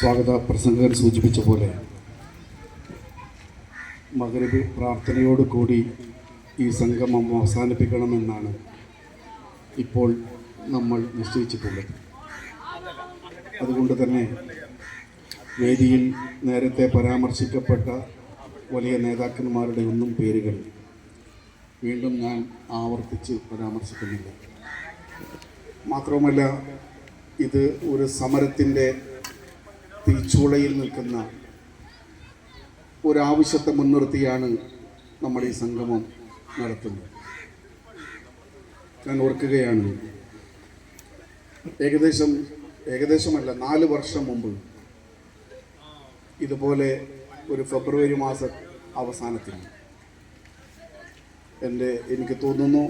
സ്വാഗത പ്രസംഗകൻ സൂചിപ്പിച്ച പോലെ മഗ്‌രിബ് പ്രാർത്ഥനയോട് കൂടി ഈ സംഗമം അവസാനിപ്പിക്കണമെന്നാണ് ഇപ്പോൾ നമ്മൾ നിശ്ചയിച്ചിട്ടുള്ളത്. അതുകൊണ്ട് തന്നെ വേദിയിൽ നേരത്തെ പരാമർശിക്കപ്പെട്ട വലിയ നേതാക്കന്മാരുടെ ഒന്നും പേരുകൾ വീണ്ടും ഞാൻ ആവർത്തിച്ച് പരാമർശിക്കുന്നില്ല. മാത്രവുമല്ല, ഇത് ഒരു സമരത്തിൻ്റെ തീച്ചൂളയിൽ നിൽക്കുന്ന ഒരാവശ്യത്തെ മുൻനിർത്തിയാണ് നമ്മൾ ഈ സംഗമം നടത്തുന്നത്. ഞാൻ ഓർക്കുകയാണ്, ഏകദേശമല്ല 4 വർഷം മുമ്പ് ഇതുപോലെ ഒരു ഫെബ്രുവരി മാസ അവസാനത്തിൽ എനിക്ക് തോന്നുന്നു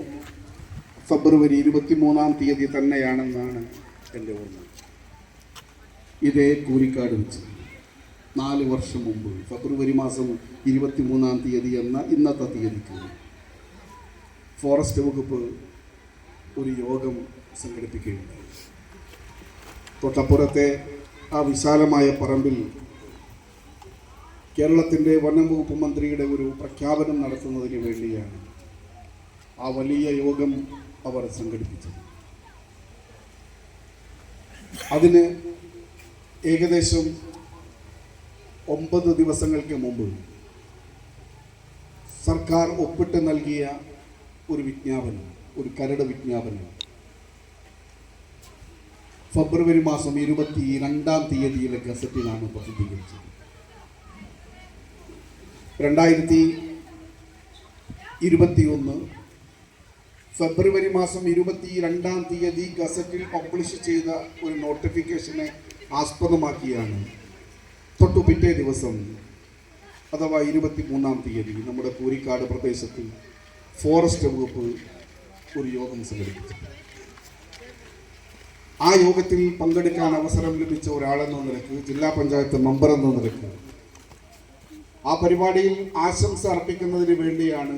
ഫെബ്രുവരി 23-ാം തീയതി തന്നെയാണെന്നാണ് എൻ്റെ ഓർമ്മ. ഇതേ കൂരിക്കാട് വെച്ച് 4 വർഷം മുമ്പ് ഫെബ്രുവരി മാസം 23-ാം തീയതി എന്ന ഇന്നത്തെ തീയതിക്ക് ഫോറസ്റ്റ് വകുപ്പ് ഒരു യോഗം സംഘടിപ്പിക്കുകയുണ്ടായി. തൊട്ടപ്പുറത്തെ ആ വിശാലമായ പറമ്പിൽ കേരളത്തിൻ്റെ വനം വകുപ്പ് മന്ത്രിയുടെ ഒരു പ്രഖ്യാപനം നടത്തുന്നതിന് വേണ്ടിയാണ് ആ വലിയ യോഗം അവർ സംഘടിപ്പിച്ചത്. അതിന് ഏകദേശം 9 ദിവസങ്ങൾക്ക് മുമ്പ് സർക്കാർ ഒപ്പിട്ട് നൽകിയ ഒരു വിജ്ഞാപനം, ഒരു കരട് വിജ്ഞാപനം ഫെബ്രുവരി മാസം 22-ാം തീയതിയിലെ ഗസറ്റിലാണ് പ്രസിദ്ധീകരിച്ചത്. 2021 ഫെബ്രുവരി മാസം 22-ാം തീയതി ഗസറ്റിൽ പബ്ലിഷ് ചെയ്ത ഒരു നോട്ടിഫിക്കേഷനെ ആസ്പദമാക്കിയാണ് തൊട്ടു പിറ്റേ ദിവസം, അഥവാ 23-ാം തീയതി നമ്മുടെ കൂരിക്കാട് പ്രദേശത്ത് ഫോറസ്റ്റ് വകുപ്പ് ഒരു യോഗം സംഘടിപ്പിച്ചു. ആ യോഗത്തിൽ പങ്കെടുക്കാൻ അവസരം ലഭിച്ച ഒരാളെന്ന നിലക്ക്, ജില്ലാ പഞ്ചായത്ത് മെമ്പർ എന്ന നിലക്ക് ആ പരിപാടിയിൽ ആശംസ അർപ്പിക്കുന്നതിന് വേണ്ടിയാണ്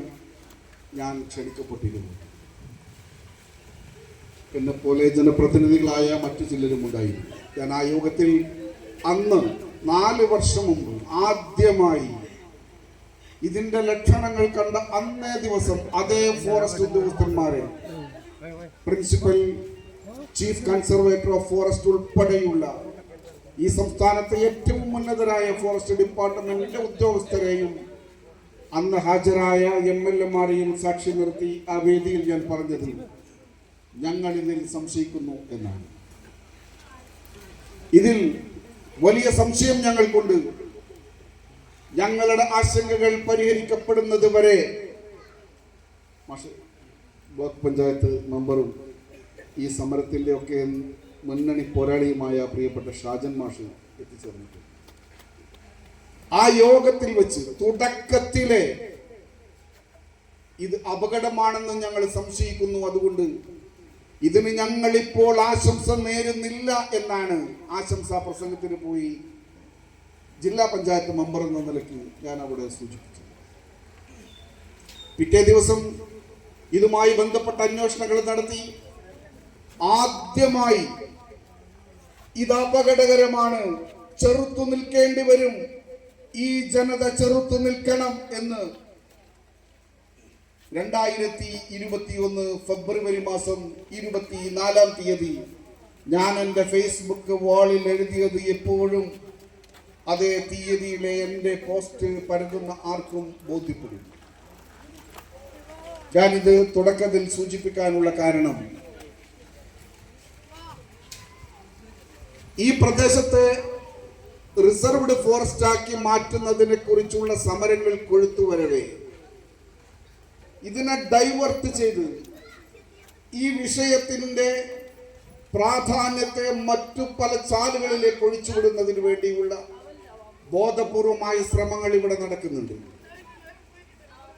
ഞാൻ ക്ഷണിക്കപ്പെട്ടിരുന്നത്. എന്നെപ്പോലെ ജനപ്രതിനിധികളായ മറ്റു ചിലരും ഉണ്ടായിരുന്നു. ഞാൻ ആ യോഗത്തിൽ അന്ന് 4 വർഷം മുമ്പ് ആദ്യമായി ഇതിൻ്റെ ലക്ഷണങ്ങൾ കണ്ട അന്നേ ദിവസം അതേ ഫോറസ്റ്റ് ഉദ്യോഗസ്ഥന്മാരെ, principal, chief conservator of forest ഉൾപ്പെടെയുള്ള ഈ സംസ്ഥാനത്തെ ഏറ്റവും ഉന്നതരായ ഫോറസ്റ്റ് ഡിപ്പാർട്ട്മെന്റിന്റെ ഉദ്യോഗസ്ഥരെയും അന്ന് ഹാജരായ MLA-മാരെയും സാക്ഷി നിർത്തി ആ വേദിയിൽ ഞാൻ പറഞ്ഞത്, ഞങ്ങൾ ഇതിൽ സംശയിക്കുന്നു എന്നാണ്. ഇതിൽ വലിയ സംശയം ഞങ്ങൾക്കുണ്ട്. ഞങ്ങളുടെ ആശങ്കകൾ പരിഹരിക്കപ്പെടുന്നത് വരെ ബ്ലോക്ക് പഞ്ചായത്ത് മെമ്പറും ഈ സമരത്തിൻ്റെ ഒക്കെ മുന്നണി പോരാളിയുമായ പ്രിയപ്പെട്ട ഷാജൻ മാഷ് എത്തിച്ചേർന്നിട്ടുണ്ട്. ആ യോഗത്തിൽ വെച്ച് തുടക്കത്തിലെ ഇത് അപകടമാണെന്ന് ഞങ്ങൾ സംശയിക്കുന്നു, അതുകൊണ്ട് ഇതിന് ഞങ്ങളിപ്പോൾ ആശംസ നേരുന്നില്ല എന്നാണ് ആശംസാ പ്രസംഗത്തിന് പോയി ജില്ലാ പഞ്ചായത്ത് മെമ്പർ എന്ന നിലയ്ക്ക് ഞാൻ അവിടെ സൂചിപ്പിച്ചു. പിറ്റേ ദിവസം ഇതുമായി ബന്ധപ്പെട്ട അന്വേഷണങ്ങൾ നടത്തി ആദ്യമായി ഇത് അപകടകരമാണ്, ചെറുത്തു നിൽക്കേണ്ടി വരും, ഈ ജനത ചെറുത്തു നിൽക്കണം എന്ന് 2021 ഫെബ്രുവരി മാസം 24-ാം തീയതി ഞാൻ എൻ്റെ ഫേസ്ബുക്ക് വാളിൽ എഴുതിയത് എപ്പോഴും അതേ തീയതിയിലെ എൻ്റെ പോസ്റ്റ് പരതുന്ന ആർക്കും ബോധ്യപ്പെടും. ഞാനിത് തുടക്കത്തിൽ സൂചിപ്പിക്കാനുള്ള കാരണം, ഈ പ്രദേശത്തെ റിസർവ്ഡ് ഫോറസ്റ്റ് ആക്കി മാറ്റുന്നതിനെ കുറിച്ചുള്ള സമരങ്ങൾ കൊഴുത്തുവരവേ ഇതിനെ ഡൈവേർട്ട് ചെയ്ത് ഈ വിഷയത്തിൻ്റെ പ്രാധാന്യത്തെ മറ്റു പല ചാലുകളിലേക്ക് ഒഴിച്ചുവിടുന്നതിന് വേണ്ടിയുള്ള ബോധപൂർവമായ ശ്രമങ്ങൾ ഇവിടെ നടക്കുന്നുണ്ട്.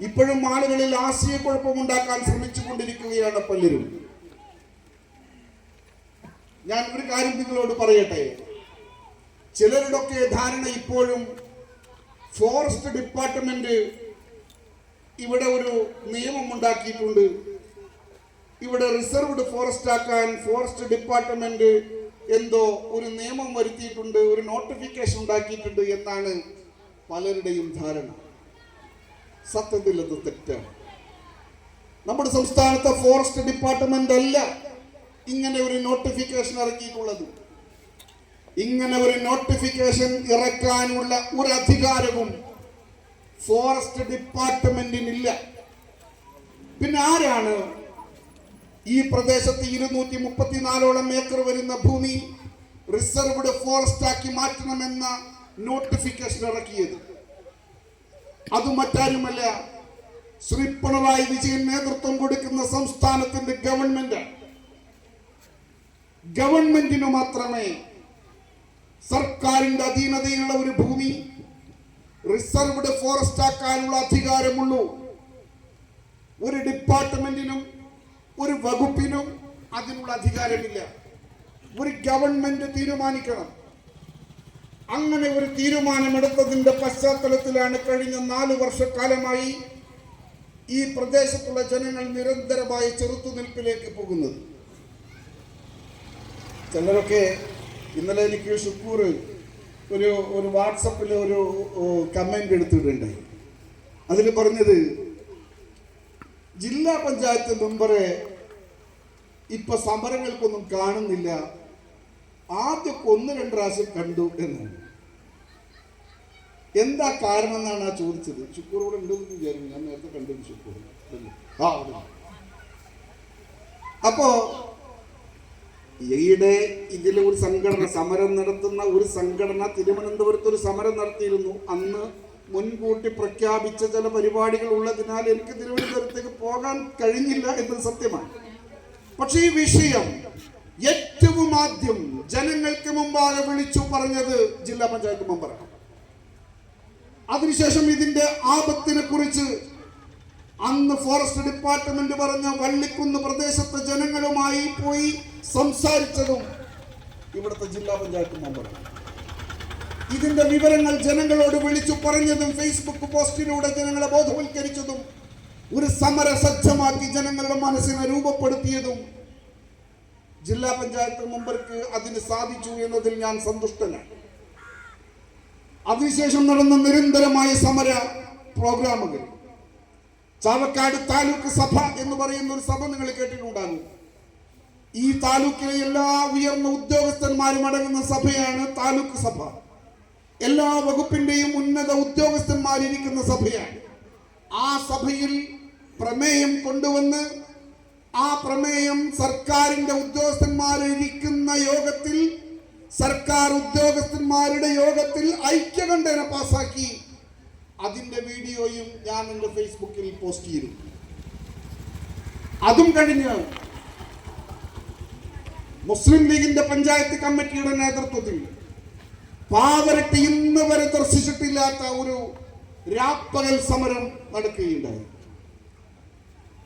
ഇപ്പോഴും ആളുകളിൽ ആശയക്കുഴപ്പമുണ്ടാക്കാൻ ശ്രമിച്ചുകൊണ്ടിരിക്കുകയാണ് പലരും. ഞാൻ ഒരു കാര്യം നിങ്ങളോട് പറയട്ടെ, ചിലരുടെയൊക്കെ ധാരണ ഇപ്പോഴും ഫോറസ്റ്റ് ഡിപ്പാർട്ട്മെന്റ് ഇവിടെ ഒരു നിയമം ഉണ്ടാക്കിയിട്ടുണ്ട്, ഇവിടെ റിസർവ്ഡ് ഫോറസ്റ്റ് ആക്കാൻ ഫോറസ്റ്റ് ഡിപ്പാർട്ട്മെന്റ് എന്തോ ഒരു നിയമം വരുത്തിയിട്ടുണ്ട്, ഒരു നോട്ടിഫിക്കേഷൻ ഉണ്ടാക്കിയിട്ടുണ്ട് എന്നാണ് പലരുടെയും ധാരണ. സത്യത്തിൽ അത് തെറ്റാണ്. നമ്മുടെ സംസ്ഥാനത്തെ ഫോറസ്റ്റ് ഡിപ്പാർട്ട്മെന്റ് അല്ല ഇങ്ങനെ ഒരു നോട്ടിഫിക്കേഷൻ ഇറക്കിയിട്ടുള്ളത്. ഇങ്ങനെ ഒരു നോട്ടിഫിക്കേഷൻ ഇറക്കാനുള്ള ഒരു അധികാരവും ഫോറസ്റ്റ് ഡിപ്പാർട്ട്മെന്റിനില്ല. പിന്നെ ആരാണ് ഈ പ്രദേശത്ത് 234ഓളം ഏക്കർ വരുന്ന ഭൂമി റിസർവ്ഡ് ഫോറസ്റ്റ് ആക്കി മാറ്റണമെന്ന നോട്ടിഫിക്കേഷൻ ഇറക്കിയത്? അത് മറ്റാരുമല്ല, ശ്രീ പിണറായി വിജയൻ നേതൃത്വം കൊടുക്കുന്ന സംസ്ഥാനത്തിന്റെ ഗവൺമെന്റിന് മാത്രമേ സർക്കാരിന്റെ അധീനതയുള്ള ഒരു ഭൂമി റിസർവ്ഡ് ഫോറസ്റ്റ് ആക്കാനുള്ള അധികാരമുള്ളൂ. ഒരു ഡിപ്പാർട്ട്മെന്റിനും ഒരു വകുപ്പിനും അതിനുള്ള അധികാരമില്ല. ഒരു ഗവൺമെന്റ് തീരുമാനിക്കണം. അങ്ങനെ ഒരു തീരുമാനമെടുത്തതിന്റെ പശ്ചാത്തലത്തിലാണ് കഴിഞ്ഞ 4 വർഷക്കാലമായി ഈ പ്രദേശത്തുള്ള ജനങ്ങൾ നിരന്തരമായ ചെറുത്തുനിൽപ്പിലേക്ക് പോകുന്നത്. ചിലരൊക്കെ ഇന്നലെ എനിക്ക് ഷുക്കൂർ ഒരു വാട്സപ്പിൽ ഒരു കമന്റ് എടുത്തിട്ടുണ്ടായി. അതിൽ പറഞ്ഞത്, ജില്ലാ പഞ്ചായത്ത് മെമ്പറെ ഇപ്പൊ സമരങ്ങൾക്കൊന്നും കാണുന്നില്ല, ആദ്യമൊക്കെ 1-2 പ്രാവശ്യം കണ്ടു എന്നാണ്. എന്താ കാരണം എന്നാണ് ആ ചോദിച്ചത്. ഷുക്കൂർ കൂടെ ഉണ്ടെന്ന് വിചാരിക്കും, ഞാൻ നേരത്തെ കണ്ടു ഷുക്കൂർ. അപ്പോ ഈയിടെ ഇതിലെ ഒരു സംഘടന സമരം നടത്തുന്ന ഒരു സംഘടന തിരുവനന്തപുരത്ത് ഒരു സമരം നടത്തിയിരുന്നു. അന്ന് മുൻകൂട്ടി പ്രഖ്യാപിച്ച ചില പരിപാടികൾ ഉള്ളതിനാൽ എനിക്ക് തിരുവനന്തപുരത്തേക്ക് പോകാൻ കഴിഞ്ഞില്ല എന്നത് സത്യമാണ്. പക്ഷേ ഈ വിഷയം ഏറ്റവും ആദ്യം ജനങ്ങൾക്ക് മുമ്പാകെ വിളിച്ചു പറഞ്ഞത് ജില്ലാ പഞ്ചായത്ത് മെമ്പറാണ്. അതിനുശേഷം ഇതിന്റെ ആപത്തിനെ കുറിച്ച് അന്ന് ഫോറസ്റ്റ് ഡിപ്പാർട്ട്മെന്റ് പറഞ്ഞ വള്ളിക്കുന്ന് പ്രദേശത്തെ ജനങ്ങളുമായി പോയി സംസാരിച്ചതും ഇവിടുത്തെ ജില്ലാ പഞ്ചായത്ത് മെമ്പറാണ്. ഇതിന്റെ വിവരങ്ങൾ ജനങ്ങളോട് വിളിച്ചു പറഞ്ഞതും ഫേസ്ബുക്ക് പോസ്റ്റിലൂടെ ജനങ്ങളെ ബോധവൽക്കരിച്ചതും ഒരു സമര സജ്ജമാക്കി ജനങ്ങളുടെ മനസ്സിനെ രൂപപ്പെടുത്തിയതും ജില്ലാ പഞ്ചായത്ത് മെമ്പർക്ക് അതിന് സാധിച്ചു എന്നതിൽ ഞാൻ സന്തുഷ്ടനാണ്. അതിനുശേഷം നടന്ന നിരന്തരമായ സമര പ്രോഗ്രാമുകൾ, ചാവക്കാട് താലൂക്ക് സഭ എന്ന് പറയുന്ന ഒരു സഭ നിങ്ങൾ കേട്ടിട്ടുണ്ടാകും. ഈ താലൂക്കിലെ എല്ലാ ഉയർന്ന ഉദ്യോഗസ്ഥന്മാരും അടങ്ങുന്ന സഭയാണ് താലൂക്ക് സഭ. എല്ലാ വകുപ്പിന്റെയും ഉന്നത ഉദ്യോഗസ്ഥന്മാരിരിക്കുന്ന സഭയാണ്. ആ സഭയിൽ പ്രമേയം കൊണ്ടുവന്ന് ആ പ്രമേയം സർക്കാരിന്റെ ഉദ്യോഗസ്ഥന്മാരിരിക്കുന്ന യോഗത്തിൽ, സർക്കാർ ഉദ്യോഗസ്ഥന്മാരുടെ യോഗത്തിൽ ഐക്യകണ്ഠേന പാസാക്കി. അതിന്റെ വീഡിയോയും ഞാൻ എന്റെ ഫേസ്ബുക്കിൽ പോസ്റ്റ് ചെയ്തു. അതും കഴിഞ്ഞ് മുസ്ലിം ലീഗിന്റെ പഞ്ചായത്ത് കമ്മിറ്റിയുടെ നേതൃത്വത്തിൽ പാവരട്ടി ഇന്ന് വരെ ദർശിച്ചിട്ടില്ലാത്ത ഒരു രാപ്പകൽ സമരം നടക്കുകയുണ്ടായി.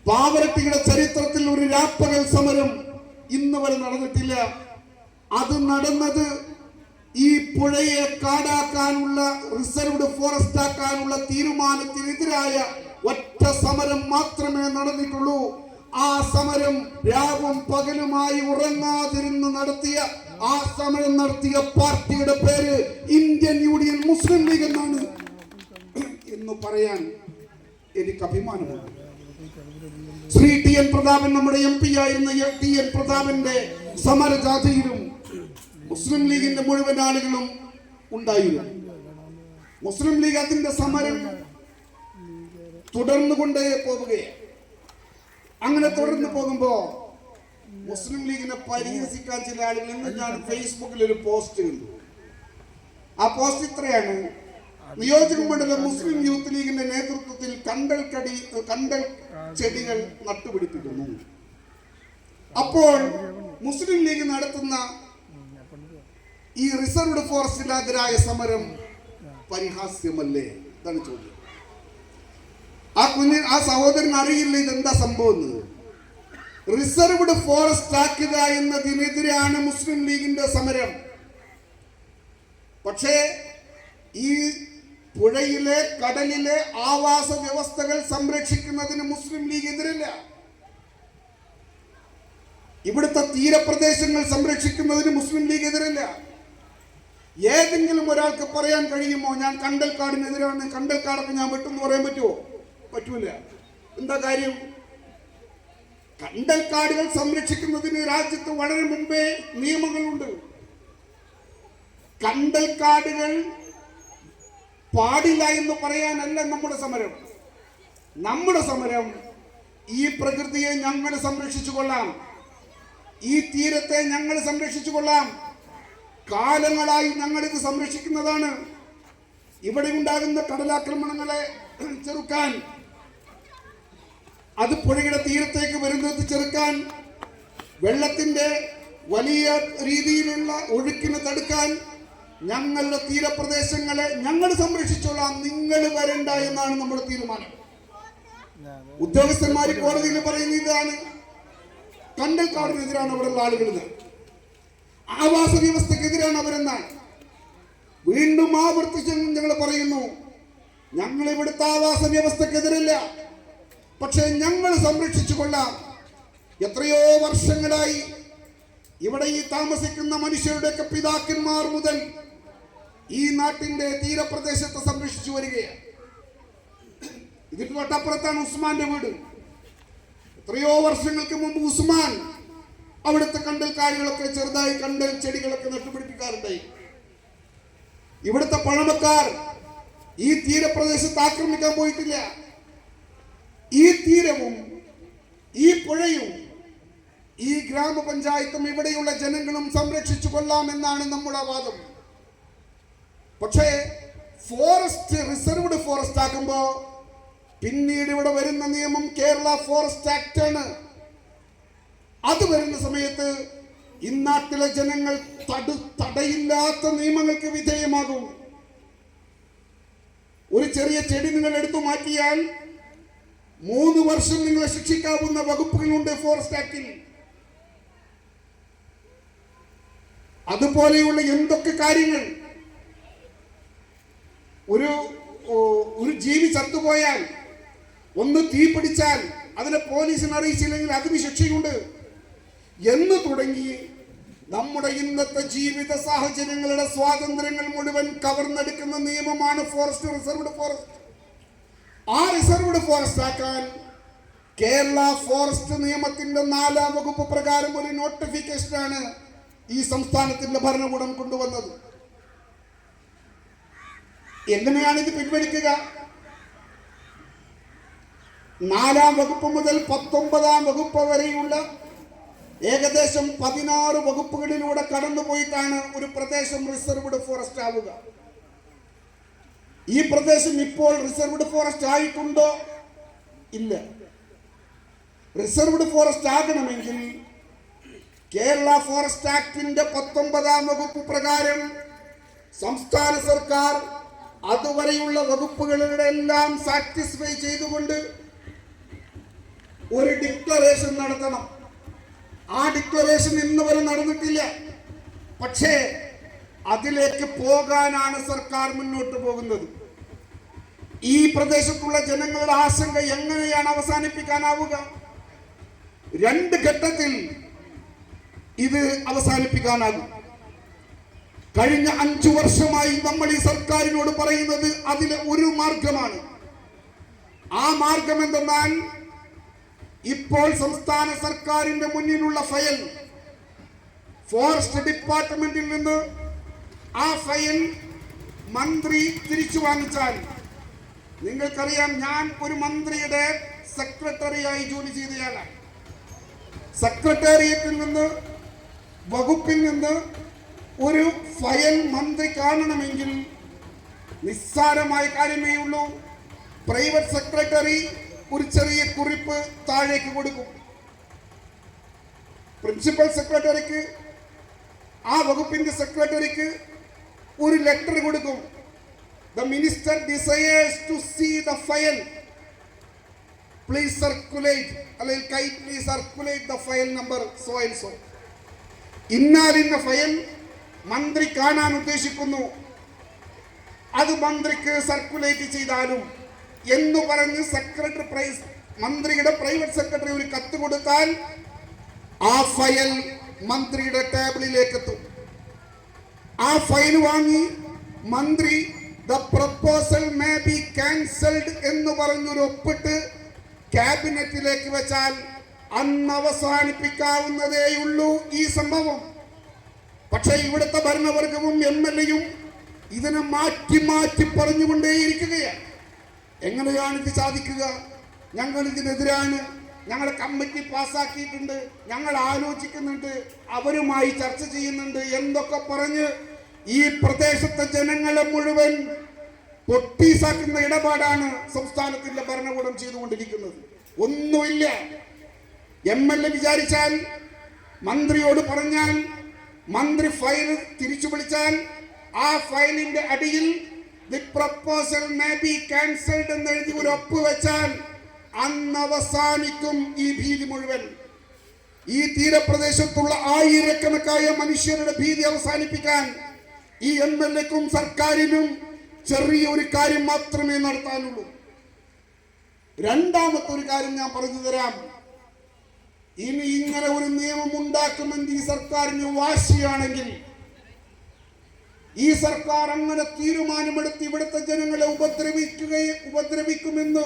പാവരട്ടിയുടെ ചരിത്രത്തിൽ ഒരു രാപ്പകൽ സമരം ഇന്ന് വരെ നടന്നിട്ടില്ല. അത് നടന്നത് ഈ പുഴയെ കാടാക്കാനുള്ള, റിസർവ്ഡ് ഫോറസ്റ്റ് ആക്കാനുള്ള തീരുമാനത്തിനെതിരായ ഒറ്റ സമരം മാത്രമേ നടന്നിട്ടുള്ളൂ. ആ സമരം രാവും പകലുമായി ഉറങ്ങാതിരുന്ന് നടത്തിയ, ആ സമരം നടത്തിയ പാർട്ടിയുടെ പേര് ഇന്ത്യൻ യൂണിയൻ മുസ്ലിം ലീഗ് എന്നാണ് എന്ന് പറയാൻ എനിക്ക് അഭിമാനമുണ്ട്. ശ്രീ ടി എൻ പ്രതാപൻ, നമ്മുടെ MP ആയിരുന്ന ടി എൻ പ്രതാപന്റെ സമരജാഥയിലും മുസ്ലിം ലീഗിന്റെ മുഴുവൻ ആളുകളും ഉണ്ടായിരുന്നു. മുസ്ലിം ലീഗ് അതിന്റെ സമരം തുടർന്നുകൊണ്ടേ പോവുകയാണ്. അങ്ങനെ തുടർന്ന് പോകുമ്പോ മുസ്ലിം ലീഗിനെ പരിഹസിക്കാൻ ചില ആളുകൾ, ഇന്ന് ഞാൻ ഫേസ്ബുക്കിൽ ഒരു പോസ്റ്റ് കണ്ടു. ആ പോസ്റ്റ് ഇത്രയാണ്: നിയോജക മണ്ഡലം മുസ്ലിം യൂത്ത് ലീഗിന്റെ നേതൃത്വത്തിൽ കണ്ടൽ ചെടികൾ നട്ടുപിടിപ്പിക്കുന്നു. അപ്പോൾ മുസ്ലിം ലീഗ് നടത്തുന്ന ഈ റിസർവ്ഡ് ഫോറസ്റ്റിനെതിരായ സമരം പരിഹാസ്യമല്ലേ? ഇതാണ് ചോദ്യം. ആ സഹോദരൻ അറിയില്ല ഇതെന്താ സംഭവം എന്ന്. റിസർവ്ഡ് ഫോറസ്റ്റ് ആക്കുക എന്നതിനെതിരെയാണ് മുസ്ലിം ലീഗിന്റെ സമരം. പക്ഷേ ഈ പുഴയിലെ, കടലിലെ ആവാസ വ്യവസ്ഥകൾ സംരക്ഷിക്കുന്നതിന് മുസ്ലിം ലീഗ് എതിരല്ല. ഇവിടുത്തെ തീരപ്രദേശങ്ങൾ സംരക്ഷിക്കുന്നതിന് മുസ്ലിം ലീഗ് എതിരല്ല. ഏതെങ്കിലും ഒരാൾക്ക് പറയാൻ കഴിയുമോ ഞാൻ കണ്ടൽക്കാടിനെതിരാണ്, കണ്ടൽക്കാടൊക്കെ ഞാൻ വെട്ടുമെന്ന് പറയാൻ പറ്റുമോ? പറ്റൂല. എന്താ കാര്യം? കണ്ടൽക്കാടുകൾ സംരക്ഷിക്കുന്നതിന് രാജ്യത്ത് വളരെ മുമ്പേ നിയമങ്ങളുണ്ട്. കണ്ടൽക്കാടുകൾ പാടില്ല എന്ന് പറയാനല്ല നമ്മുടെ സമരം. നമ്മുടെ സമരം ഈ പ്രകൃതിയെ ഞങ്ങൾ സംരക്ഷിച്ചു കൊള്ളാം, ഈ തീരത്തെ ഞങ്ങൾ സംരക്ഷിച്ചു കൊള്ളാം. കാലങ്ങളായി ഞങ്ങൾ ഇത് സംരക്ഷിക്കുന്നതാണ്. ഇവിടെ ഉണ്ടാകുന്ന കടലാക്രമണങ്ങളെ ചെറുക്കാൻ, അത് പുഴയുടെ തീരത്തേക്ക് വരുന്നത് ചെറുക്കാൻ, വെള്ളത്തിന്റെ വലിയ രീതിയിലുള്ള ഒഴുക്കിനെ തടുക്കാൻ ഞങ്ങളുടെ തീരപ്രദേശങ്ങളെ ഞങ്ങൾ സംരക്ഷിച്ചോളാം, നിങ്ങൾ വരണ്ട എന്നാണ് നമ്മുടെ തീരുമാനം. ഉദ്യോഗസ്ഥന്മാർ കോടതിയിൽ പറയുന്ന ഇതാണ്. കണ്ടൽക്കാടിനെതിരാണ് അവിടെയുള്ള ആളുകൾ, ആവാസ വ്യവസ്ഥക്കെതിരാണ് അവരെന്നാണ്. വീണ്ടും ആവർത്തിച്ച് ഞങ്ങൾ പറയുന്നു, ഞങ്ങൾ ഇവിടുത്തെ ആവാസ വ്യവസ്ഥക്കെതിരല്ല, പക്ഷെ ഞങ്ങൾ സംരക്ഷിച്ചു കൊള്ളാം. എത്രയോ വർഷങ്ങളായി ഇവിടെ ഈ താമസിക്കുന്ന മനുഷ്യരുടെയൊക്കെ പിതാക്കന്മാർ മുതൽ ഈ നാട്ടിന്റെ തീരപ്രദേശത്തെ സംരക്ഷിച്ചു വരികയാണ്. ഇതിന് തൊട്ടപ്പുറത്താണ് ഉസ്മാന്റെ വീട്. എത്രയോ വർഷങ്ങൾക്ക് മുമ്പ് ഉസ്മാൻ അവിടുത്തെ കണ്ടൽക്കാടുകളൊക്കെ ചെറുതായി കണ്ടൽ ചെടികളൊക്കെ നട്ടുപിടിപ്പിക്കാറുണ്ടായി. ഇവിടുത്തെ പഴമക്കാർ ഈ തീരപ്രദേശത്ത് ആക്രമിക്കാൻ പോയിട്ടില്ല. ഈ തീരവും ഈ പുഴയും ഈ ഗ്രാമപഞ്ചായത്തും ഇവിടെയുള്ള ജനങ്ങളും സംരക്ഷിച്ചു കൊള്ളാമെന്നാണ് നമ്മുടെ വാദം. പക്ഷേ ഫോറസ്റ്റ് റിസർവ്ഡ് ഫോറസ്റ്റ് ആക്കുമ്പോ പിന്നീട് ഇവിടെ വരുന്ന നിയമം കേരള ഫോറസ്റ്റ് ആക്ട് ആണ്. അത് വരുന്ന സമയത്ത് ഇന്നാട്ടിലെ ജനങ്ങൾ തടയില്ലാത്ത നിയമങ്ങൾക്ക് വിധേയമാകും. ഒരു ചെറിയ ചെടി നിങ്ങൾ എടുത്തു മാറ്റിയാൽ 3 വർഷം നിങ്ങളെ ശിക്ഷിക്കാവുന്ന വകുപ്പുകളുണ്ട് ഫോറസ്റ്റ് ആക്ടിൽ. അതുപോലെയുള്ള എന്തൊക്കെ കാര്യങ്ങൾ, ഒരു ജീവി ചത്തുപോയാൽ, ഒന്ന് തീ പിടിച്ചാൽ അതിനെ പോലീസിനെ അറിയിച്ചില്ലെങ്കിൽ അതിന് ശിക്ഷയുണ്ട് എന്ന് തുടങ്ങി നമ്മുടെ ഇന്നത്തെ ജീവിത സാഹചര്യങ്ങളുടെ സ്വാതന്ത്ര്യങ്ങൾ മുഴുവൻ കവർന്നെടുക്കുന്ന നിയമമാണ് ഫോറസ്റ്റ് റിസർവ്ഡ് ഫോറസ്റ്റ്. ആ റിസർവ്ഡ് ഫോറസ്റ്റ് ആക്കാൻ കേരള ഫോറസ്റ്റ് നിയമത്തിന്റെ 4-ാം വകുപ്പ് പ്രകാരം ഒരു നോട്ടിഫിക്കേഷനാണ് ഈ സംസ്ഥാനത്തിന്റെ ഭരണകൂടം കൊണ്ടുവന്നത്. എങ്ങനെയാണ് ഇത് പിൻവലിക്കുക? 4-ാം വകുപ്പ് മുതൽ 19-ാം വകുപ്പ് വരെയുള്ള ഏകദേശം 16 വകുപ്പുകളിലൂടെ കടന്നുപോയിട്ടാണ് ഒരു പ്രദേശം റിസർവ്ഡ് ഫോറസ്റ്റ് ആവുക. ഈ പ്രദേശം ഇപ്പോൾ റിസർവ്ഡ് ഫോറസ്റ്റ് ആയിട്ടുണ്ടോ? ഇല്ല. റിസർവ്ഡ് ഫോറസ്റ്റ് ആകണമെങ്കിൽ കേരള ഫോറസ്റ്റ് ആക്ടിന്റെ 19-ാം വകുപ്പ് പ്രകാരം സംസ്ഥാന സർക്കാർ അതുവരെയുള്ള വകുപ്പുകളുടെ എല്ലാം സാറ്റിസ്ഫൈ ചെയ്തുകൊണ്ട് ഒരു ഡിക്ലറേഷൻ നടത്തണം. ആ ഡിക്ലറേഷൻ ഇന്ന് വരെ നടന്നിട്ടില്ല. പക്ഷേ അതിലേക്ക് പോകാനാണ് സർക്കാർ മുന്നോട്ട് പോകുന്നത്. ഈ പ്രദേശത്തുള്ള ജനങ്ങളുടെ ആശങ്ക എങ്ങനെയാണ് അവസാനിപ്പിക്കാനാവുക? 2 ഘട്ടത്തിൽ ഇത് അവസാനിപ്പിക്കാനാകും. കഴിഞ്ഞ 5 വർഷമായി നമ്മൾ ഈ സർക്കാരിനോട് പറയുന്നത് അതിലെ ഒരു മാർഗമാണ്. ആ മാർഗം എന്തെന്നാൽ, ഇപ്പോൾ സംസ്ഥാന സർക്കാരിന്റെ മുന്നിലുള്ള ഫയൽ ഫോറസ്റ്റ് ഡിപ്പാർട്ട്മെന്റിൽ നിന്ന് ആ ഫയൽ മന്ത്രി തിരിച്ചു വാങ്ങിച്ചാൽ, നിങ്ങൾക്കറിയാം, ഞാൻ ഒരു മന്ത്രിയുടെ സെക്രട്ടറിയായി ജോലി ചെയ്തയാളാണ്. സെക്രട്ടേറിയറ്റിൽ നിന്ന്, വകുപ്പിൽ നിന്ന് ഒരു ഫയൽ മന്ത്രി കാണണമെങ്കിൽ നിസ്സാരമായ കാര്യമേ ഉള്ളൂ. പ്രൈവറ്റ് സെക്രട്ടറി ഒരു ചെറിയ കുറിപ്പ് താഴേക്ക് കൊടുക്കും. പ്രിൻസിപ്പൽ സെക്രട്ടറിക്ക്, ആ വകുപ്പിന്റെ സെക്രട്ടറിക്ക് ഒരു ലെറ്റർ കൊടുക്കും. The minister desires to see the file. Please circulate, അല്ലെങ്കിൽ kindly circulate the file number so and so. ഇന്നാലിന്ന ഫയൽ മന്ത്രി കാണാൻ ഉദ്ദേശിക്കുന്നു, അത് മന്ത്രിക്ക് സർക്കുലേറ്റ് ചെയ്താലും എന്ന് പറഞ്ഞ് മന്ത്രിയുടെ പ്രൈവറ്റ് സെക്രട്ടറി ഒരു കത്ത് കൊടുത്താൽ ആ ഫയൽ മന്ത്രിയുടെ ടേബിളിലേക്ക് എത്തും. ആ ഫയൽ വാങ്ങി മന്ത്രി the proposal may be cancelled എന്ന് പറഞ്ഞൊരു ഒപ്പിട്ട് ക്യാബിനറ്റിലേക്ക് വെച്ചാൽ അന്ന് അവസാനിപ്പിക്കാവുന്നതേയുള്ളൂ ഈ സംഭവം. പക്ഷേ ഇവിടുത്തെ ഭരണവർഗവും MLA-യും ഇതിനെ മാറ്റി മാറ്റി പറഞ്ഞുകൊണ്ടേയിരിക്കുകയാണ്. എങ്ങനെയാണ് ഇത് സാധിക്കുക? ഞങ്ങൾ ഇതിനെതിരാണ്, ഞങ്ങൾ കമ്മിറ്റി പാസ്സാക്കിയിട്ടുണ്ട്, ഞങ്ങൾ ആലോചിക്കുന്നുണ്ട്, അവരുമായി ചർച്ച ചെയ്യുന്നുണ്ട് എന്തൊക്കെ പറഞ്ഞ് ഈ പ്രദേശത്തെ ജനങ്ങളെ മുഴുവൻ പൊട്ടീസാക്കുന്ന ഇടപാടാണ് സംസ്ഥാനത്തിന്റെ ഭരണകൂടം ചെയ്തുകൊണ്ടിരിക്കുന്നത്. ഒന്നുമില്ല. MLA വിചാരിച്ചാൽ, മന്ത്രിയോട് പറഞ്ഞാൽ, മന്ത്രി ഫയൽ തിരിച്ചു വിളിച്ചാൽ ആ ഫയലിന്റെ അടിയിൽ the proposal may be cancelled എന്ന് എഴുതി ഒരു ഒപ്പ് വെച്ചാൽ അന്ന് അവസാനിക്കും ഈ ഭീതി മുഴുവൻ. ഈ തീരപ്രദേശത്തുള്ള ആയിരക്കണക്കായ മനുഷ്യരുടെ ഭീതി അവസാനിപ്പിക്കാൻ ഈ MLA-ക്കും സർക്കാരിനും ചെറിയൊരു കാര്യം മാത്രമേ നടത്താനുള്ളൂ. രണ്ടാമത്തെ ഒരു കാര്യം ഞാൻ പറഞ്ഞു തരാം. ഇനി ഇങ്ങനെ ഒരു നിയമം ഉണ്ടാക്കുമെന്ന് ഈ സർക്കാരിന് വാശിയാണെങ്കിൽ, ഈ സർക്കാർ അങ്ങനെ തീരുമാനമെടുത്ത് ഇവിടുത്തെ ജനങ്ങളെ ഉപദ്രവിക്കുമെന്ന്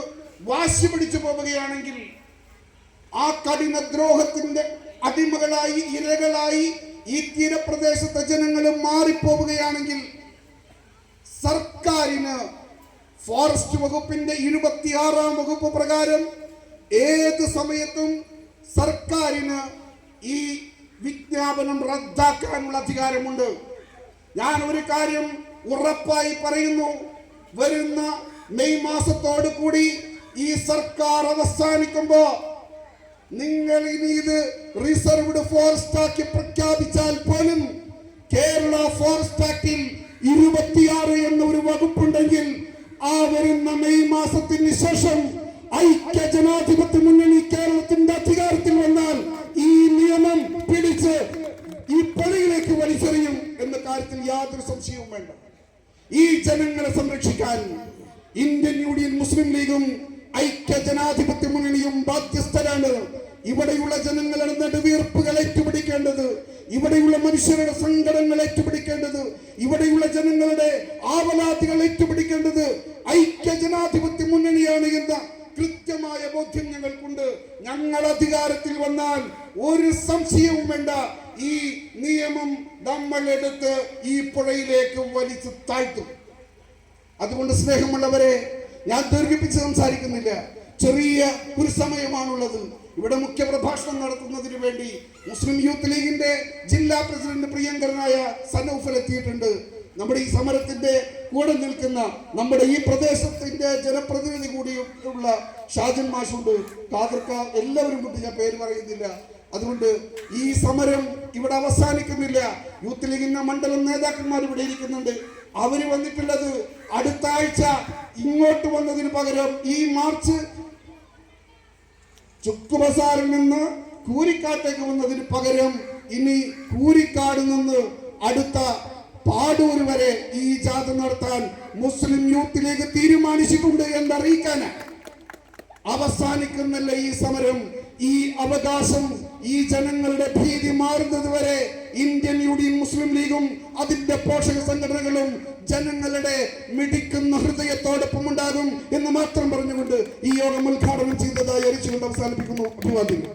വാശി പിടിച്ചു പോവുകയാണെങ്കിൽ, ആ കഠിന ദ്രോഹത്തിന്റെ അടിമകളായി ഇരകളായി ഈ തീരപ്രദേശത്തെ ജനങ്ങൾ മാറിപ്പോവുകയാണെങ്കിൽ, സർക്കാരിന് ഫോറസ്റ്റ് വകുപ്പിന്റെ 26-ാം വകുപ്പ് പ്രകാരം ഏത് സമയത്തും സർക്കാരിന് ഈ വിജ്ഞാപനം റദ്ദാക്കാനുള്ള അധികാരമുണ്ട്. ഞാൻ ഒരു കാര്യം ഉറപ്പായി പറയുന്നു, വരുന്ന മെയ് മാസത്തോടു കൂടി ഈ സർക്കാർ അവസാനിക്കുമ്പോ നിങ്ങൾ ഇനി ഇത് റിസർവ്ഡ് ഫോറസ്റ്റ് ആക്കി പ്രഖ്യാപിച്ചാൽ പോലും കേരള ഫോറസ്റ്റ് ആക്ടിൽ 26 എന്ന ഒരു വകുപ്പുണ്ടെങ്കിൽ ആ വരുന്ന മെയ് മാസത്തിന് ശേഷം ഐക്യ ജനാധിപത്യ മുന്നണി കേരളത്തിന്റെ അധികാരത്തിൽ വന്നാൽ ഈ നിയമം പിടിച്ച് ഈ പണിയിലേക്ക് വലിച്ചെറിയും എന്ന കാര്യത്തിൽ യാതൊരു സംശയവും വേണ്ട. ഈ ജനങ്ങളെ സംരക്ഷിക്കാൻ ഇന്ത്യൻ യൂണിയൻ മുസ്ലിം ലീഗും ഐക്യ ജനാധിപത്യ മുന്നണിയും ബാധ്യസ്ഥരാണ്. ഇവിടെയുള്ള ജനങ്ങളുടെ നെടുവീർപ്പുകൾ ഏറ്റുപിടിക്കേണ്ടത്, ഇവിടെയുള്ള മനുഷ്യരുടെ സങ്കടങ്ങൾ ഏറ്റുപിടിക്കേണ്ടത്, ഇവിടെയുള്ള ജനങ്ങളുടെ ആവലാതികൾ ഏറ്റുപിടിക്കേണ്ടത് ഐക്യ ജനാധിപത്യ മുന്നണിയാണ് എന്ന കൃത്യമായ ബോധ്യം ഞങ്ങൾക്കുണ്ട്. ഞങ്ങൾ അധികാരത്തിൽ വന്നാൽ ഒരു സംശയവും വേണ്ട, ഈ നിയമം നമ്മൾ എടുത്ത് ഈ പുഴയിലേക്ക് വലിച്ചു താഴ്ത്തും. അതുകൊണ്ട് സ്നേഹമുള്ളവരെ, ഞാൻ ദീർഘിപ്പിച്ച് സംസാരിക്കുന്നില്ല. ചെറിയ ഒരു സമയമാണുള്ളത്. ഇവിടെ മുഖ്യ പ്രഭാഷണം നടത്തുന്നതിന് വേണ്ടി മുസ്ലിം യൂത്ത് ലീഗിന്റെ ജില്ലാ പ്രസിഡന്റ് പ്രിയങ്കരനായ സനൗഫൽ എത്തിയിട്ടുണ്ട്. നമ്മുടെ ഈ സമരത്തിന്റെ കൂടെ നിൽക്കുന്ന നമ്മുടെ ഈ പ്രദേശത്തിന്റെ ജനപ്രതിനിധി കൂടിയുള്ള ഷാജൻ മാഷുണ്ട്, ഖാദർക്ക, എല്ലാവരും കൊണ്ട് ഞാൻ പേര് പറയുന്നില്ല. അതുകൊണ്ട് ഈ സമരം ഇവിടെ അവസാനിക്കുന്നില്ല. യൂത്ത് ലീഗിന്റെ മണ്ഡലം നേതാക്കന്മാർ ഇവിടെ ഇരിക്കുന്നുണ്ട്. അവര് വന്നിട്ടുള്ളത് അടുത്ത ആഴ്ച ഇങ്ങോട്ട് വന്നതിന് പകരം ഈ മാർച്ച് ചുക്ക് ബസാറിൽ നിന്ന് കൂരിക്കാട്ടേക്ക് വന്നതിന് പകരം ഇനി കൂരിക്കാട് നിന്ന് അടുത്ത പാടൂർ വരെ ഈ ജാഥ നടത്താൻ മുസ്ലിം യൂത്ത് ലീഗ് തീരുമാനിച്ചിട്ടുണ്ട് എന്നറിയിക്കാനാണ്. അവസാനിക്കുന്നില്ല ഈ സമരം. ഈ അവകാശം, ഈ ജനങ്ങളുടെ ഭീതി മാറുന്നത് വരെ ഇന്ത്യൻ യൂണിയൻ മുസ്ലിം ലീഗും അതിന്റെ പോഷക സംഘടനകളും ജനങ്ങളുടെ മിടിക്കുന്ന ഹൃദയത്തോടൊപ്പം ഉണ്ടാകും എന്ന് മാത്രം പറഞ്ഞുകൊണ്ട് ഈ യോഗം ഉദ്ഘാടനം ചെയ്തതായി അറിയിച്ചുകൊണ്ട് അവസാനിപ്പിക്കുന്നു. അഭിവാദ്യങ്ങൾ.